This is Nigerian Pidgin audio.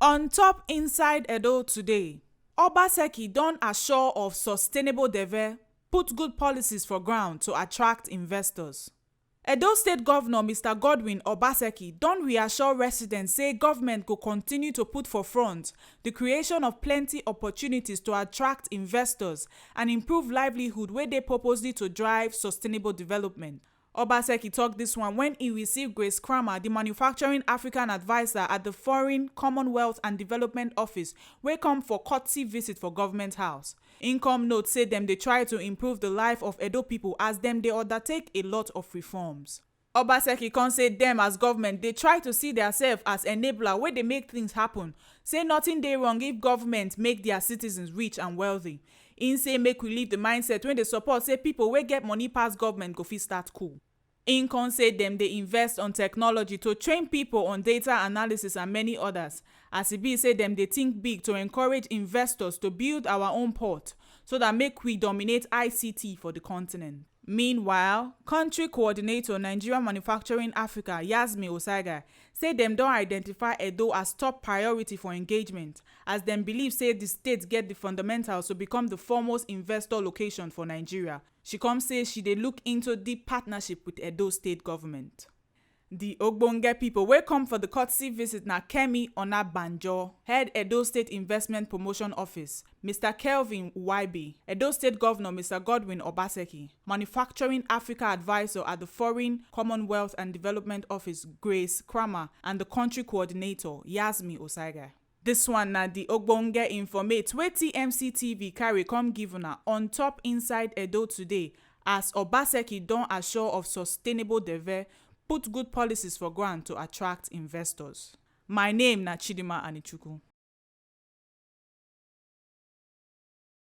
On top inside Edo today, Obaseki don assure of sustainable Deve, put good policies for ground to attract investors. Edo State Governor Mr. Godwin Obaseki don reassure residents say government go continue to put for front the creation of plenty opportunities to attract investors and improve livelihood wey dey purposely to drive sustainable development. Obaseki tok dis one wen e receive Grace Kramer, di Manufacturing African Advisor at the Foreign, Commonwealth and Development Office wey come for courtesy visit for Government House. Im come note say dem dey try to improve the life of Edo pipo as dem dey undertake a lot of reforms. Obaseki come say dem as government dey try to see diasef as enabler wey dey make things happen, say nothing dey wrong if government make dia citizens rich and wealthy. Im say make we leave the mindset wey dey support say pipo wey get money pass government go fit start cool. Im come say dem dey invest on technology to train pipo on data analysis and many others, as e be say dem dey think big to encourage investors to build our own port so that make we dominate ICT for the continent. Meanwhile, Country Coordinator Nigeria Manufacturing Africa Yasmi Osaga say dem don identify Edo as top priority for engagement as dem believe say the state get the fundamentals to become the foremost investor location for Nigeria. She come say she dey look into deep partnership with Edo State government. The ogbonge pipo wey come for the courtesy visit na Kemi Onabanjo, Head Edo State Investment Promotion Office, Mr. Kelvin Uwaibi, Edo State Governor Mr. Godwin Obaseki, Manufacturing Africa Advisor at the Foreign, Commonwealth and Development Office Grace Kramer, and the Country Coordinator Yasmi Osaga. Dis one na the ogbonge informate wey TMC TV carry come give una on top inside Edo today as Obaseki don assure of sustainable Deve, put good policies for ground to attract investors. My name na Chidima Anichukwu.